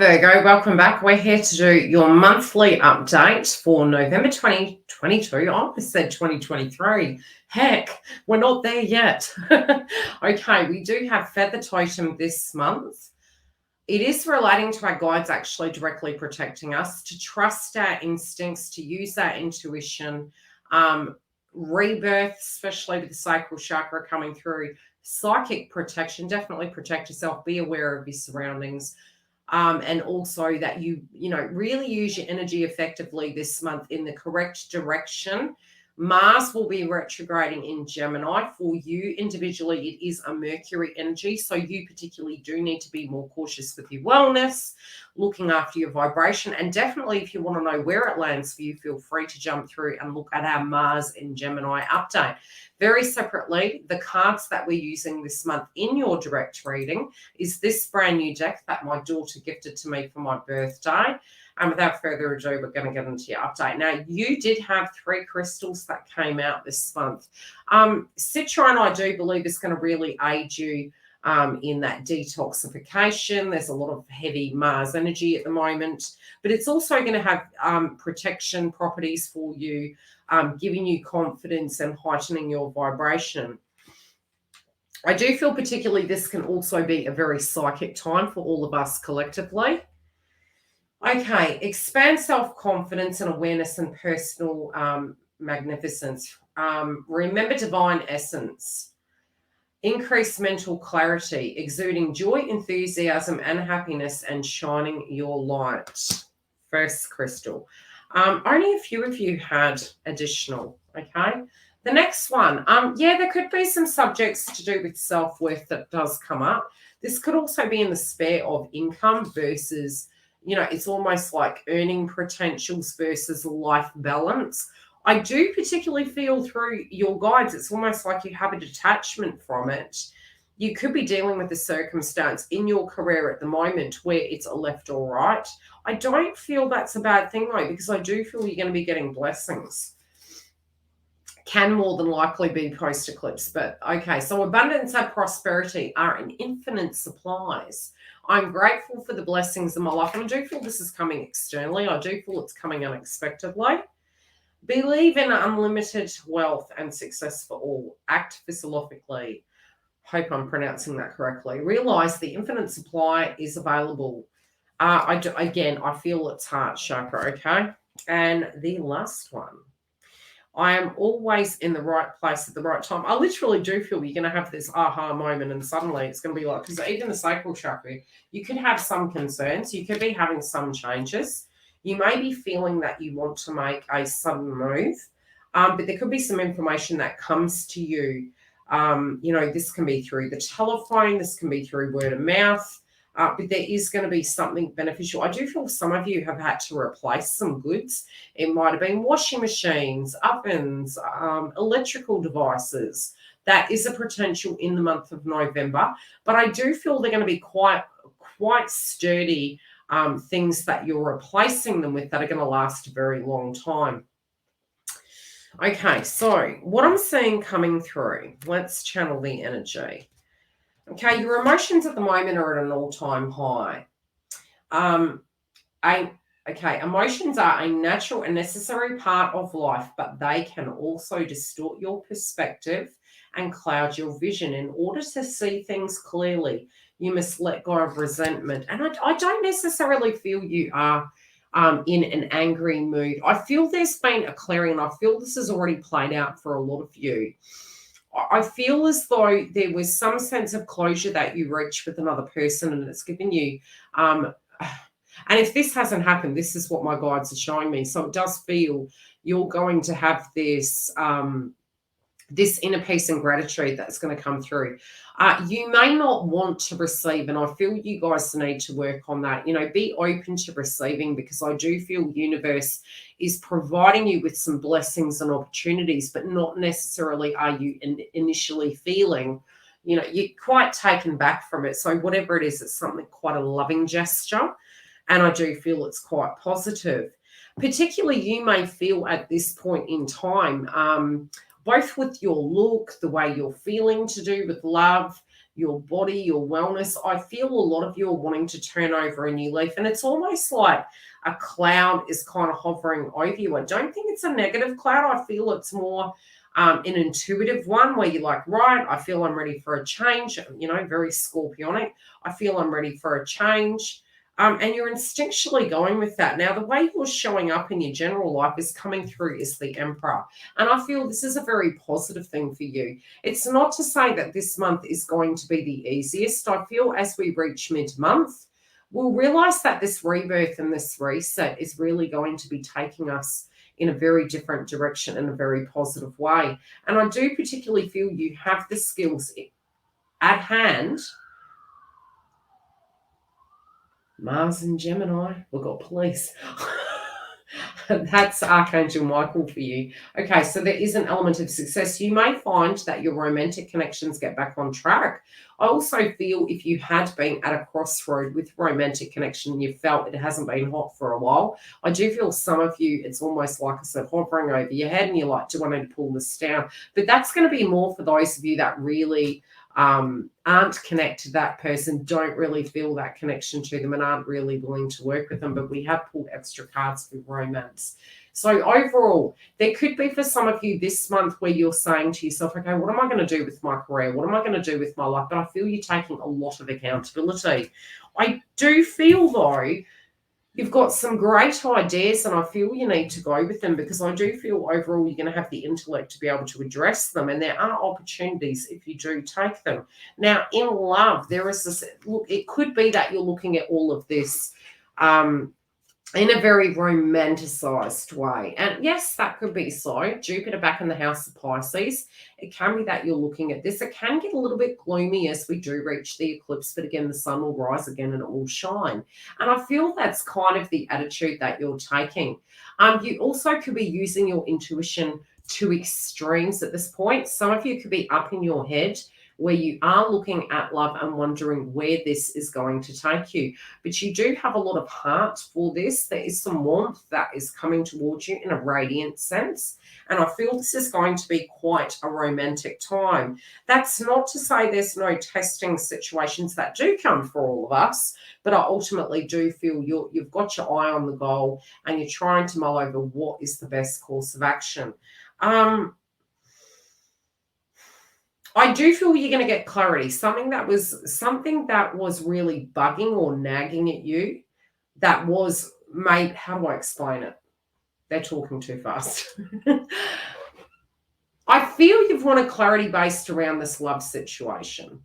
Virgo, welcome back. We're here to do your monthly update for November 2022. I almost said 2023. Heck, we're not there yet. Okay, we do have Feather Totem this month. It is relating to our guides actually directly protecting us, to trust our instincts, to use our intuition, rebirth, especially with the sacral chakra coming through, psychic protection. Definitely protect yourself, be aware of your surroundings. And also that you really use your energy effectively this month in the correct direction. Mars will be retrograding in Gemini. For you individually, it is a Mercury energy, so you particularly do need to be more cautious with your wellness, looking after your vibration, and definitely if you want to know where it lands for you, feel free to jump through and look at our Mars in Gemini update. Very separately, the cards that we're using this month in your direct reading is this brand new deck that my daughter gifted to me for my birthday. And without further ado, we're going to get into your update. Now, you did have 3 crystals that came out this month. Citrine, I do believe, is going to really aid you in that detoxification. There's a lot of heavy Mars energy at the moment, but it's also going to have protection properties for you, giving you confidence and heightening your vibration. I do feel particularly this can also be a very psychic time for all of us collectively. Okay, expand self-confidence and awareness and personal magnificence. Remember divine essence. Increase mental clarity, exuding joy, enthusiasm, and happiness, and shining your light. First crystal. Only a few of you had additional, okay? The next one, yeah, there could be some subjects to do with self-worth that does come up. This could also be in the sphere of income versus, it's almost like earning potentials versus life balance. I do particularly feel through your guides, it's almost like you have a detachment from it. You could be dealing with a circumstance in your career at the moment where it's a left or right. I don't feel that's a bad thing though, because I do feel you're going to be getting blessings. Can more than likely be post-eclipse, but okay. So abundance and prosperity are in infinite supplies. I'm grateful for the blessings in my life, and I do feel this is coming externally. I do feel it's coming unexpectedly. Believe in unlimited wealth and success for all. Act philosophically. Hope I'm pronouncing that correctly. Realize the infinite supply is available. I feel it's heart chakra, okay? And the last one. I am always in the right place at the right time. I literally do feel you're going to have this aha moment, and suddenly it's going to be like, because even the sacral chakra, you could have some concerns. You could be having some changes. You may be feeling that you want to make a sudden move, but there could be some information that comes to you. This can be through the telephone. This can be through word of mouth. But there is going to be something beneficial. I do feel some of you have had to replace some goods. It might have been washing machines, ovens, electrical devices. That is a potential in the month of November. But I do feel they're going to be quite sturdy things that you're replacing them with that are going to last a very long time. Okay, so what I'm seeing coming through, let's channel the energy. Okay, your emotions at the moment are at an all-time high. Emotions are a natural and necessary part of life, but they can also distort your perspective and cloud your vision. In order to see things clearly, you must let go of resentment. And I don't necessarily feel you are in an angry mood. I feel there's been a clearing, and I feel this has already played out for a lot of you. I feel as though there was some sense of closure that you reached with another person, and it's given you, and if this hasn't happened, this is what my guides are showing me. So it does feel you're going to have this, this inner peace and gratitude that's going to come through. You may not want to receive, and I feel you guys need to work on that. Be open to receiving, because I do feel universe is providing you with some blessings and opportunities, but not necessarily are you initially feeling, you're quite taken back from it. So whatever it is, it's something quite a loving gesture, and I do feel it's quite positive. Particularly, you may feel at this point in time, both with your look, the way you're feeling to do with love, your body, your wellness. I feel a lot of you are wanting to turn over a new leaf, and it's almost like a cloud is kind of hovering over you. I don't think it's a negative cloud. I feel it's more an intuitive one where you're like, right, I feel I'm ready for a change, very scorpionic. I feel I'm ready for a change. And you're instinctually going with that. Now, the way you're showing up in your general life is coming through as the Emperor. And I feel this is a very positive thing for you. It's not to say that this month is going to be the easiest. I feel as we reach mid-month, we'll realize that this rebirth and this reset is really going to be taking us in a very different direction in a very positive way. And I do particularly feel you have the skills at hand. Mars and Gemini, we've got police. That's Archangel Michael for you. Okay, so there is an element of success. You may find that your romantic connections get back on track. I also feel if you had been at a crossroad with romantic connection and you felt it hasn't been hot for a while, I do feel some of you, it's almost like I said, hovering over your head and you're like, do I need to pull this down? But that's going to be more for those of you that really aren't connected to that person, don't really feel that connection to them and aren't really willing to work with them. But we have pulled extra cards for romance. So overall, there could be for some of you this month where you're saying to yourself, okay, what am I going to do with my career? What am I going to do with my life? But I feel you're taking a lot of accountability. I do feel, though, you've got some great ideas and I feel you need to go with them because I do feel overall you're going to have the intellect to be able to address them, and there are opportunities if you do take them. Now, in love, there is this, look, it could be that you're looking at all of this in a very romanticized way. And yes, that could be so. Jupiter back in the house of Pisces. It can be that you're looking at this. It can get a little bit gloomy as we do reach the eclipse, but again, the sun will rise again and it will shine. And I feel that's kind of the attitude that you're taking. You also could be using your intuition to extremes at this point. Some of you could be up in your head where you are looking at love and wondering where this is going to take you. But you do have a lot of heart for this. There is some warmth that is coming towards you in a radiant sense. And I feel this is going to be quite a romantic time. That's not to say there's no testing situations that do come for all of us, but I ultimately do feel you've got your eye on the goal and you're trying to mull over what is the best course of action. I do feel you're going to get clarity. Something that was really bugging or nagging at you that was made, how do I explain it? They're talking too fast. I feel you've wanted clarity based around this love situation.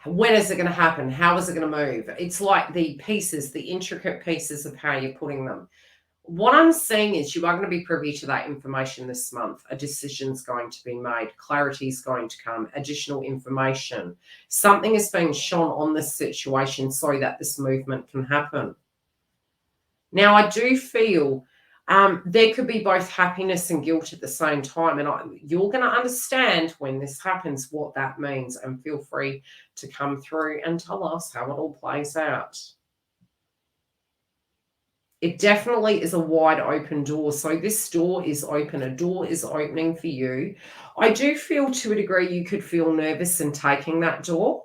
When is it going to happen? How is it going to move? It's like the pieces, the intricate pieces of how you're putting them. What I'm seeing is you are going to be privy to that information this month. A decision's going to be made. Clarity is going to come. Additional information. Something is being shone on this situation so that this movement can happen. Now, I do feel there could be both happiness and guilt at the same time. And you're going to understand when this happens what that means. And feel free to come through and tell us how it all plays out. It definitely is a wide open door. So this door is open. A door is opening for you. I do feel to a degree you could feel nervous in taking that door.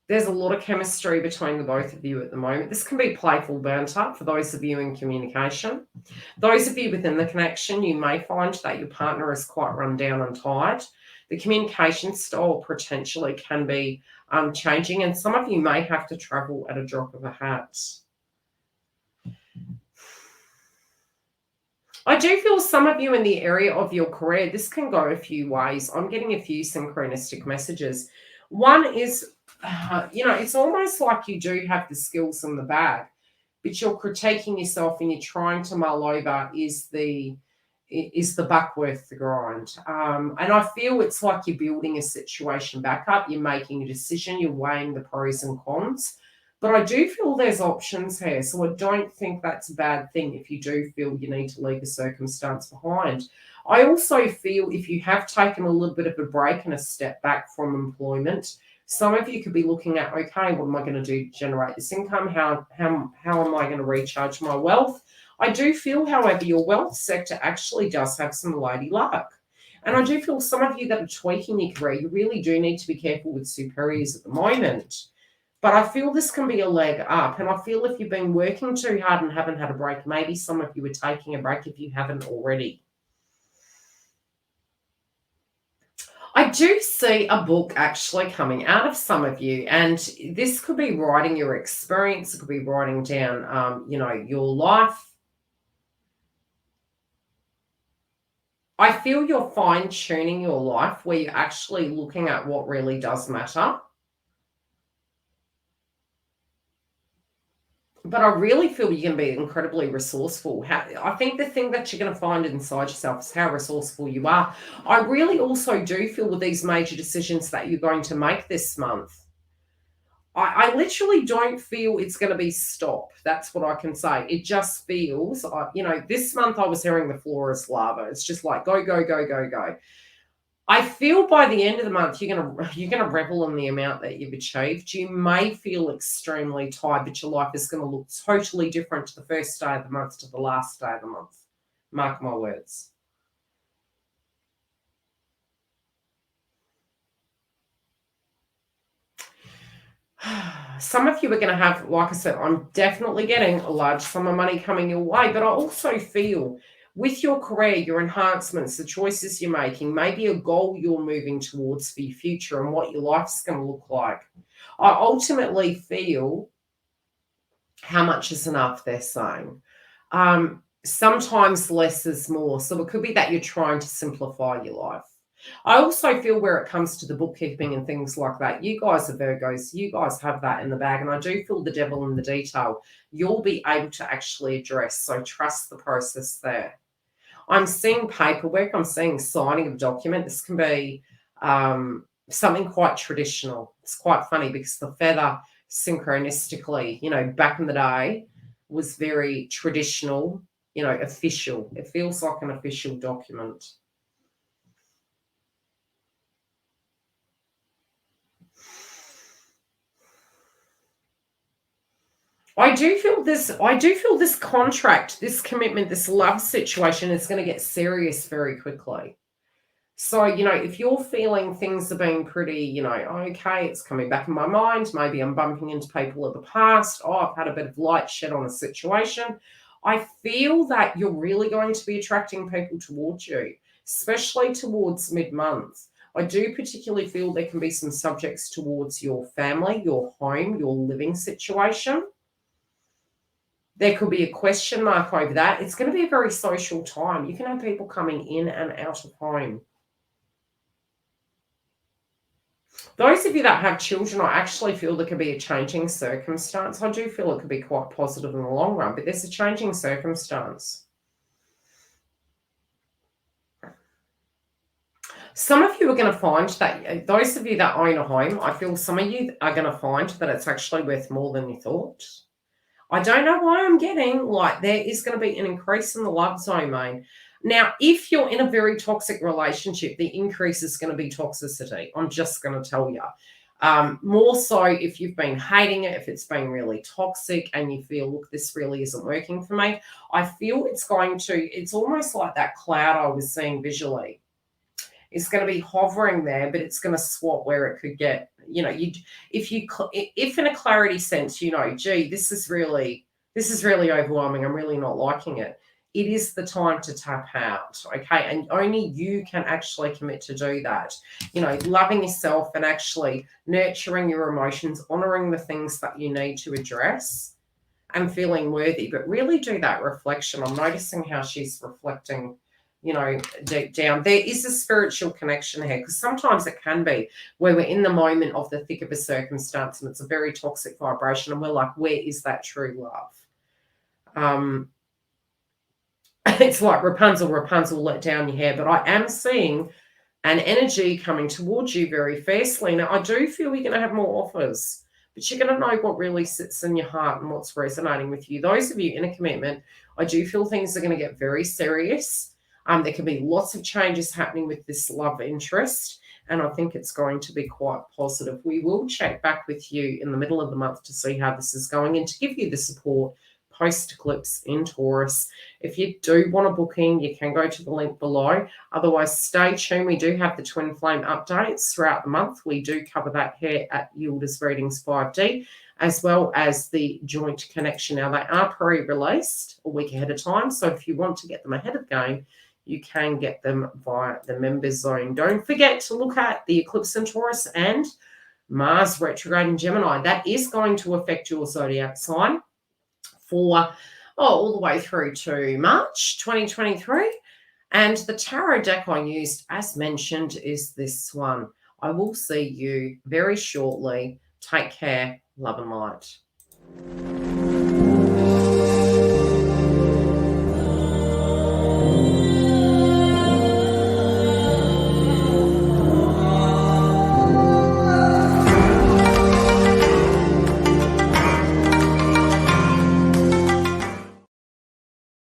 There's a lot of chemistry between the both of you at the moment. This can be playful banter for those of you in communication. Those of you within the connection, you may find that your partner is quite run down and tired. The communication style potentially can be changing, and some of you may have to travel at a drop of a hat. I do feel some of you in the area of your career, this can go a few ways. I'm getting a few synchronistic messages. One is, it's almost like you do have the skills in the bag, but you're critiquing yourself and you're trying to mull over, is the buck worth the grind? And I feel it's like you're building a situation back up. You're making a decision. You're weighing the pros and cons. But I do feel there's options here. So I don't think that's a bad thing if you do feel you need to leave a circumstance behind. I also feel if you have taken a little bit of a break and a step back from employment, some of you could be looking at, okay, what am I going to do to generate this income? How am I going to recharge my wealth? I do feel, however, your wealth sector actually does have some lady luck. And I do feel some of you that are tweaking your career, you really do need to be careful with superiors at the moment. But I feel this can be a leg up. And I feel if you've been working too hard and haven't had a break, maybe some of you are taking a break if you haven't already. I do see a book actually coming out of some of you, and this could be writing your experience. It could be writing down, your life. I feel you're fine-tuning your life where you're actually looking at what really does matter. But I really feel you're going to be incredibly resourceful. I think the thing that you're going to find inside yourself is how resourceful you are. I really also do feel with these major decisions that you're going to make this month, I literally don't feel it's going to be stop. That's what I can say. It just feels, this month I was hearing the floor is lava. It's just like go, go, go, go, go. I feel by the end of the month you're gonna revel in the amount that you've achieved. You may feel extremely tired, but your life is going to look totally different to the first day of the month to the last day of the month. Mark my words. Some of you are going to have, like I said, I'm definitely getting a large sum of money coming your way, but I also feel with your career, your enhancements, the choices you're making, maybe a goal you're moving towards for your future and what your life's going to look like. I ultimately feel how much is enough, they're saying. Sometimes less is more. So it could be that you're trying to simplify your life. I also feel where it comes to the bookkeeping and things like that, you guys are Virgos, you guys have that in the bag. And I do feel the devil in the detail. You'll be able to actually address. So trust the process there. I'm seeing paperwork. I'm seeing signing of a document. This can be something quite traditional. It's quite funny because the feather synchronistically, back in the day was very traditional, official. It feels like an official document. I do feel this contract, this commitment, this love situation is going to get serious very quickly. So, if you're feeling things are being pretty, okay, it's coming back in my mind. Maybe I'm bumping into people of the past. Oh, I've had a bit of light shed on a situation. I feel that you're really going to be attracting people towards you, especially towards mid-month. I do particularly feel there can be some subjects towards your family, your home, your living situation. There could be a question mark over that. It's going to be a very social time. You can have people coming in and out of home. Those of you that have children, I actually feel there could be a changing circumstance. I do feel it could be quite positive in the long run, but there's a changing circumstance. Some of you are going to find that, those of you that own a home, I feel some of you are going to find that it's actually worth more than you thought. I don't know why I'm getting like there is going to be an increase in the love zone, mate. Now, if you're in a very toxic relationship, the increase is going to be toxicity. I'm just going to tell you. More so if you've been hating it, if it's been really toxic and you feel, look, this really isn't working for me, I feel it's almost like that cloud I was seeing visually. It's going to be hovering there, but it's going to swap where it could get, if in a clarity sense, gee, this is really overwhelming. I'm really not liking it. It is the time to tap out, okay? And only you can actually commit to do that. Loving yourself and actually nurturing your emotions, honoring the things that you need to address and feeling worthy. But really do that reflection. I'm noticing how she's reflecting, deep down. There is a spiritual connection here because sometimes it can be where we're in the moment of the thick of a circumstance and it's a very toxic vibration and we're like, where is that true love? It's like Rapunzel let down your hair, but I am seeing an energy coming towards you very fiercely. Now, I do feel you're going to have more offers, but you're going to know what really sits in your heart and what's resonating with you. Those of you in a commitment, I do feel things are going to get very serious. There can be lots of changes happening with this love interest, and I think it's going to be quite positive. We will check back with you in the middle of the month to see how this is going and to give you the support post-eclipse in Taurus. If you do want a booking, you can go to the link below. Otherwise, stay tuned. We do have the twin flame updates throughout the month. We do cover that here at Yildiz Readings 5D, as well as the joint connection. Now, they are pre-released a week ahead of time, so if you want to get them ahead of game, you can get them via the members zone. Don't forget to look at the eclipse in Taurus and Mars retrograde in Gemini. That is going to affect your zodiac sign for all the way through to March 2023. And the tarot deck I used, as mentioned, is this one. I will see you very shortly. Take care. Love and light.